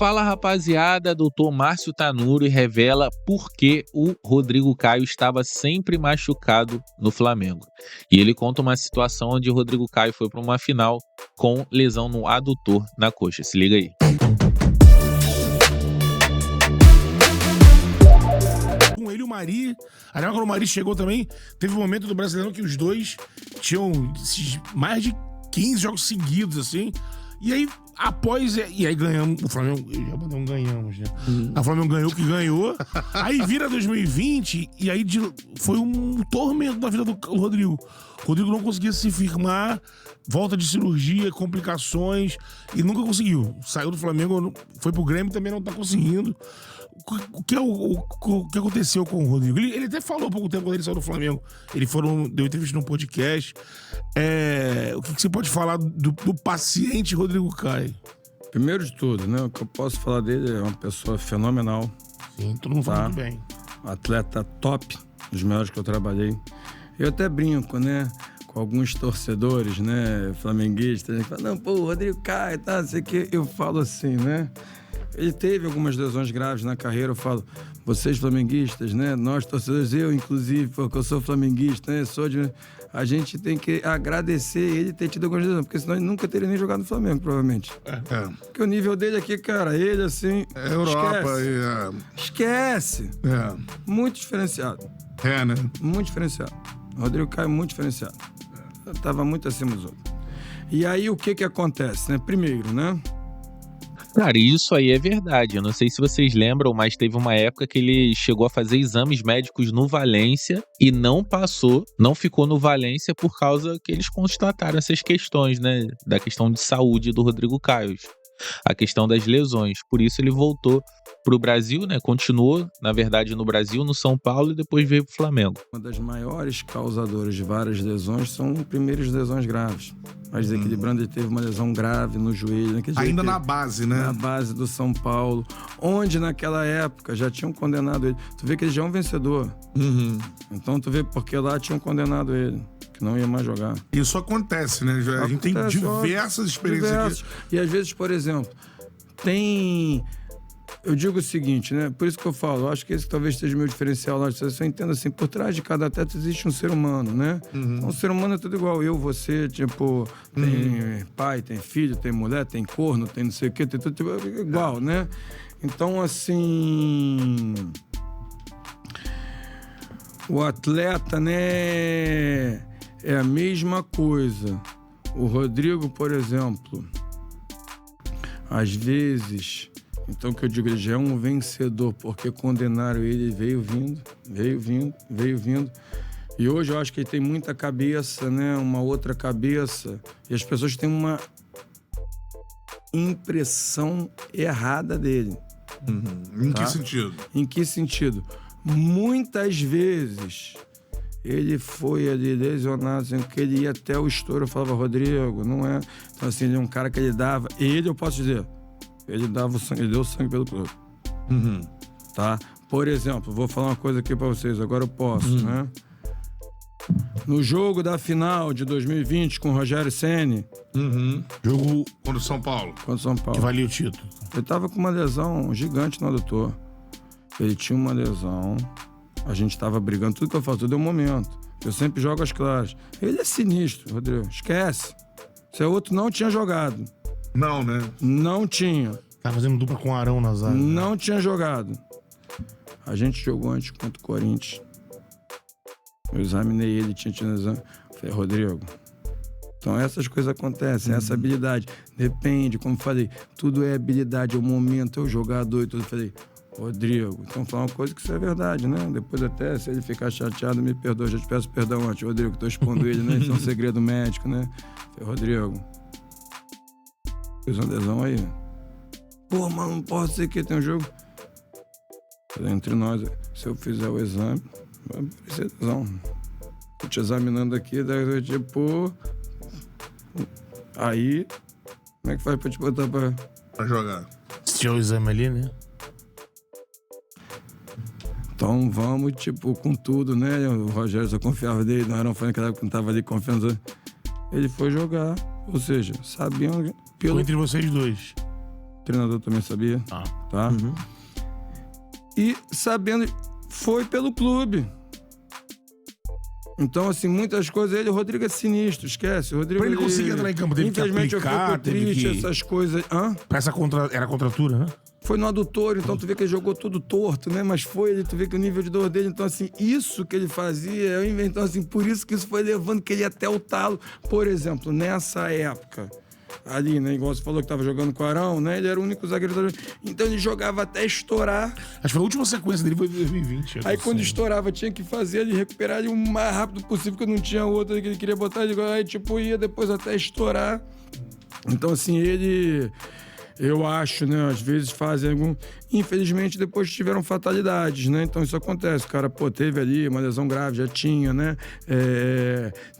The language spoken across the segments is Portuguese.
Fala rapaziada, doutor Márcio Tanuri revela por que o Rodrigo Caio estava sempre machucado no Flamengo. E ele conta uma situação onde o Rodrigo Caio foi para uma final com lesão no adutor na coxa. Se liga aí. Com ele e o Mari, aliás, quando o Mari chegou também, teve um momento do Brasileirão que os dois tinham mais de 15 jogos seguidos, assim. E aí, e aí ganhamos, o Flamengo, já não ganhamos, né? O Flamengo ganhou o que ganhou. Aí vira 2020 e aí foi um tormento na vida do Rodrigo. O Rodrigo não conseguia se firmar, volta de cirurgia, complicações, e nunca conseguiu. Saiu do Flamengo, foi pro Grêmio, também não tá conseguindo. O que aconteceu com o Rodrigo? Ele até falou há pouco tempo quando ele saiu do Flamengo. Deu entrevista num podcast. O que você pode falar do paciente Rodrigo Caio? Primeiro de tudo, né? O que eu posso falar dele é uma pessoa fenomenal. Sim, todo mundo fala muito bem. Atleta top, dos melhores que eu trabalhei. Eu até brinco, né? Com alguns torcedores, né? Flamenguistas. Eles falam, não, pô, o Rodrigo Caio, tá, sei que. Eu falo assim, né? Ele teve algumas lesões graves na carreira, eu falo, vocês flamenguistas, né? Nós torcedores, eu inclusive, porque eu sou flamenguista, né? A gente tem que agradecer ele ter tido algumas lesões, porque senão ele nunca teria nem jogado no Flamengo, provavelmente. Porque o nível dele aqui, cara, ele assim... Europa esquece. Muito diferenciado. Né? Muito diferenciado. O Rodrigo Caio muito diferenciado. Eu tava muito acima dos outros. E aí, o que acontece, né? Primeiro, né? Cara, isso aí é verdade. Eu não sei se vocês lembram, mas teve uma época que ele chegou a fazer exames médicos no Valência e não passou, não ficou no Valência por causa que eles constataram essas questões, né? Da questão de saúde do Rodrigo Caio. A questão das lesões. Por isso ele voltou pro Brasil, né? Continuou, na verdade, no Brasil, no São Paulo e depois veio pro Flamengo. Uma das maiores causadoras de várias lesões são primeiras lesões graves. Mas desequilibrando, ele teve uma lesão grave no joelho. Ainda na base, né? Na base do São Paulo, onde naquela época já tinham condenado ele. Tu vê que ele já é um vencedor. Então tu vê porque lá tinham condenado ele, que não ia mais jogar. Isso acontece, né? A gente tem diversas experiências aqui. E às vezes, por exemplo, eu digo o seguinte, né? Por isso que eu falo, eu acho que esse talvez seja o meu diferencial lá. Você entenda assim, por trás de cada atleta existe um ser humano, né? Então, o ser humano é tudo igual. Eu, você, tipo, tem pai, tem filho, tem mulher, tem corno, tem não sei o quê, tem tudo igual, né? Então, assim... O atleta, né? É a mesma coisa. O Rodrigo, por exemplo, às vezes... Então, o que eu digo, ele já é um vencedor, porque condenaram ele, veio vindo. E hoje eu acho que ele tem muita cabeça, né? Uma outra cabeça. E as pessoas têm uma impressão errada dele. Em que sentido? Em que sentido? Muitas vezes ele foi ali lesionado, assim, que ele ia até o estouro. Eu falava, Rodrigo, não é... Então, assim, ele é um cara que ele dava... Ele, eu posso dizer... Ele dava o sangue, ele deu sangue pelo clube. Tá? Por exemplo, vou falar uma coisa aqui pra vocês, agora eu posso, né? No jogo da final de 2020 com o Rogério Ceni. Jogo contra o São Paulo. Contra o São Paulo. Que valia o título. Ele tava com uma lesão gigante no adutor. Ele tinha uma lesão. A gente tava brigando, tudo que eu falo, tudo é um momento. Eu sempre jogo as claras. Ele é sinistro, Rodrigo. Esquece. Se é outro, não tinha jogado. Não, né? Não tinha. Tá fazendo dupla com o Arão na zaga. Não tinha jogado. A gente jogou antes contra o Corinthians. Eu examinei ele, tinha exame. Falei, Rodrigo, então essas coisas acontecem, essa habilidade. Depende, como falei, tudo é habilidade, é o momento, é o jogador e tudo. Falei, Rodrigo, então falar uma coisa que isso é verdade, né? Depois até, se ele ficar chateado, me perdoa. Já te peço perdão antes, Rodrigo, tô expondo ele, né? Isso é um segredo médico, né? Falei, Rodrigo... Fiz uma lesão aí. Pô, mano, não pode ser que tem um jogo. Entre nós, se eu fizer o exame, vai aparecer lesão. Tô te examinando aqui, daí tipo... Aí, como é que faz pra te botar pra jogar? Se tiver o exame ali, né? Então vamos, tipo, com tudo, né? O Rogério só confiava dele, não era um fã que não tava ali confiando. Ele foi jogar, ou seja, sabiam... Foi entre vocês dois. O treinador também sabia, tá? Uhum. E sabendo, foi pelo clube. Então, assim, muitas coisas... O Rodrigo é sinistro, esquece. O Rodrigo, Pra ele conseguir entrar em campo, teve que infelizmente, aplicar, eu fico triste, teve que... essas coisas... Era contratura, né? Foi no adutor, então tu vê que ele jogou tudo torto, né? Mas tu vê que o nível de dor dele... Então, assim, isso que ele fazia... Então, assim, por isso que isso foi levando que ele ia até o talo. Por exemplo, nessa época... Ali, né? Igual você falou que tava jogando com o Arão, né? Ele era o único zagueiro. Então ele jogava até estourar. Acho que a última sequência dele foi em 2020. Aí quando estourava, tinha que fazer ele recuperar ele o mais rápido possível, porque não tinha outra que ele queria botar. Aí, tipo, ia depois até estourar. Então, assim, ele... Eu acho, né? Às vezes fazem algum... Infelizmente, depois tiveram fatalidades, né? Então, isso acontece. O cara, teve ali uma lesão grave, já tinha, né?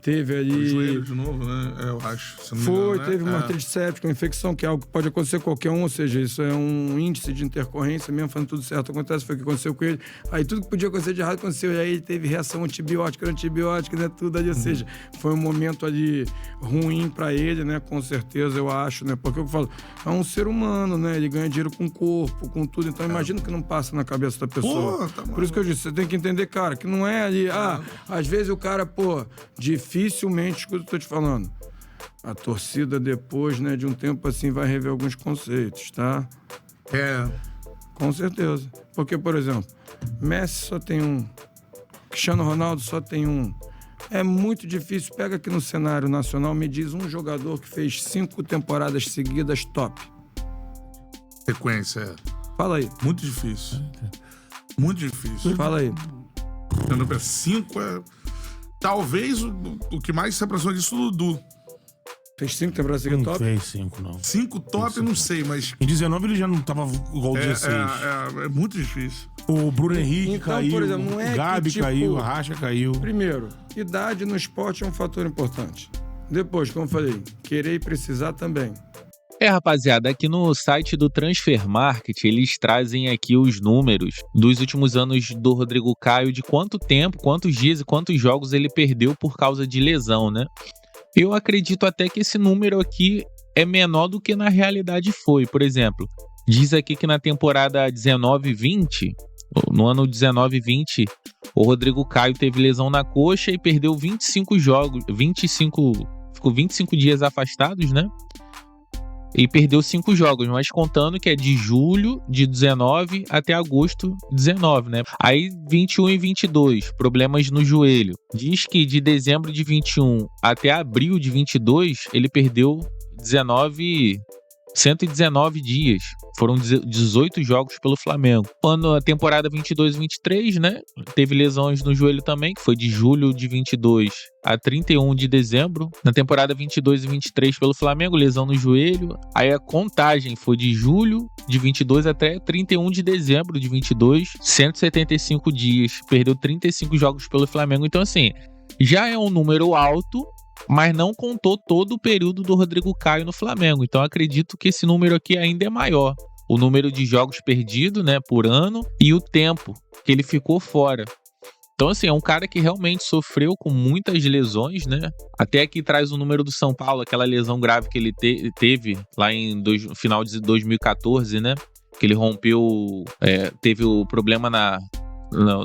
Teve ali... O joelho de novo, né? Eu acho. Se não me engano, né? Teve uma artrite séptica, uma infecção, que é algo que pode acontecer com qualquer um, ou seja, isso é um índice de intercorrência mesmo, fazendo tudo certo, acontece, foi o que aconteceu com ele. Aí tudo que podia acontecer de errado aconteceu, e aí ele teve reação antibiótica, né? Tudo ali, ou seja, foi um momento ali ruim pra ele, né? Com certeza, eu acho, né? Porque eu falo, é um ser humano, né? Ele ganha dinheiro com o corpo, com tudo, então imagina que não passa na cabeça da pessoa. Por isso que eu disse, você tem que entender, cara, que não é ali, às vezes o cara, dificilmente, escuta o que eu tô te falando, a torcida depois, né, de um tempo assim, vai rever alguns conceitos, tá? Com certeza. Porque, por exemplo, Messi só tem um, Cristiano Ronaldo só tem um. É muito difícil. Pega aqui no cenário nacional, me diz um jogador que fez 5 temporadas seguidas top. Sequência, Fala aí. Muito difícil. Muito difícil. Fala aí. 5 talvez o que mais se aproxima disso, o Dudu. Fez 5 temporadas seguidas top? Não fez 5, não. 5 top, eu não sei, mas... Em 19 ele já não tava igual 16. É muito difícil. O Bruno Henrique Então, caiu, por exemplo, não é o Gabi que, tipo, caiu, a Racha caiu. Primeiro, idade no esporte é um fator importante. Depois, como eu falei, querer e precisar também. Rapaziada, aqui no site do Transfer Market, eles trazem aqui os números dos últimos anos do Rodrigo Caio, de quanto tempo, quantos dias e quantos jogos ele perdeu por causa de lesão, né? Eu acredito até que esse número aqui é menor do que na realidade foi. Por exemplo, diz aqui que na temporada 19-20, no ano 19-20, o Rodrigo Caio teve lesão na coxa e perdeu 25 jogos, ficou 25 dias afastados, né? E perdeu 5 jogos, mas contando que é de julho de 19 até agosto de 19, né? Aí 21 e 22, problemas no joelho. Diz que de dezembro de 21 até abril de 22, ele perdeu 119 dias. Foram 18 jogos pelo Flamengo. A temporada 22-23, né? Teve lesões no joelho também, que foi de julho de 22 a 31 de dezembro. Na temporada 22 e 23 pelo Flamengo, lesão no joelho. Aí a contagem foi de julho de 22 até 31 de dezembro de 22, 175 dias. Perdeu 35 jogos pelo Flamengo. Então, assim, já é um número alto, mas não contou todo o período do Rodrigo Caio no Flamengo. Então acredito que esse número aqui ainda é maior. O número de jogos perdidos, né, por ano, e o tempo que ele ficou fora. Então, assim, é um cara que realmente sofreu com muitas lesões, né? Até aqui traz o número do São Paulo, aquela lesão grave que ele teve lá no final de 2014, né? Que ele rompeu, teve o problema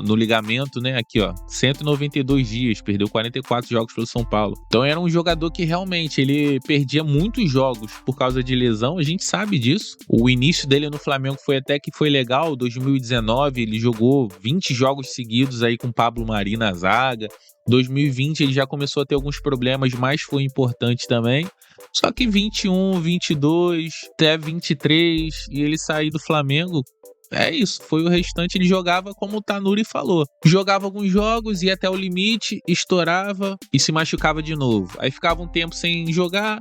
no ligamento, né? Aqui, ó, 192 dias, perdeu 44 jogos pelo São Paulo. Então era um jogador que realmente ele perdia muitos jogos por causa de lesão, a gente sabe disso. O início dele no Flamengo foi legal, 2019 ele jogou 20 jogos seguidos aí com Pablo Mari na zaga. 2020 ele já começou a ter alguns problemas, mas foi importante também. Só que 21, 22, até 23 e ele sair do Flamengo, é isso, foi o restante, ele jogava como o Tanuri falou. Jogava alguns jogos, ia até o limite, estourava e se machucava de novo. Aí ficava um tempo sem jogar,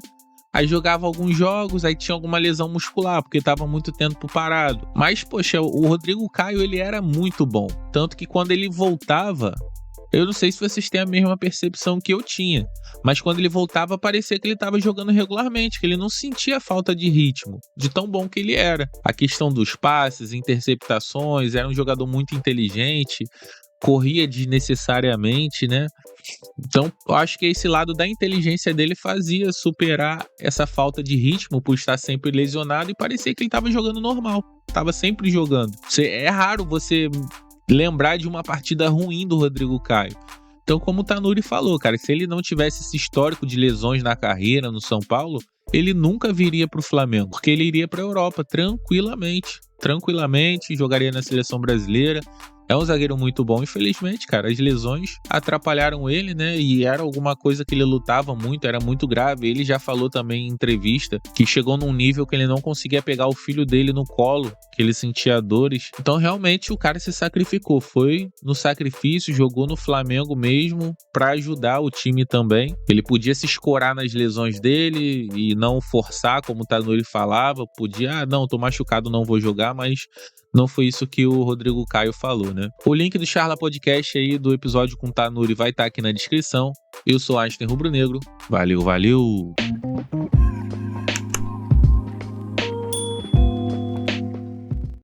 aí jogava alguns jogos, aí tinha alguma lesão muscular, porque estava muito tempo parado. Mas, poxa, o Rodrigo Caio, ele era muito bom. Tanto que quando ele voltava, eu não sei se vocês têm a mesma percepção que eu tinha, mas quando ele voltava parecia que ele estava jogando regularmente, que ele não sentia falta de ritmo, de tão bom que ele era. A questão dos passes, interceptações, era um jogador muito inteligente, corria desnecessariamente, né? Então, eu acho que esse lado da inteligência dele fazia superar essa falta de ritmo por estar sempre lesionado e parecia que ele estava jogando normal, estava sempre jogando. É raro você lembrar de uma partida ruim do Rodrigo Caio. Então, como o Tanuri falou, cara, se ele não tivesse esse histórico de lesões na carreira no São Paulo, ele nunca viria para o Flamengo, porque ele iria para a Europa tranquilamente, jogaria na seleção brasileira. É um zagueiro muito bom, infelizmente, cara, as lesões atrapalharam ele, né, e era alguma coisa que ele lutava muito, era muito grave. Ele já falou também em entrevista que chegou num nível que ele não conseguia pegar o filho dele no colo, que ele sentia dores. Então, realmente, o cara se sacrificou, foi no sacrifício, jogou no Flamengo mesmo pra ajudar o time também. Ele podia se escorar nas lesões dele e não forçar, como o Tanuri falava, podia, não, tô machucado, não vou jogar, mas não foi isso que o Rodrigo Caio falou, né? O link do Charla Podcast aí, do episódio com o Tanuri, vai estar aqui na descrição. Eu sou Einstein Rubro Negro. Valeu!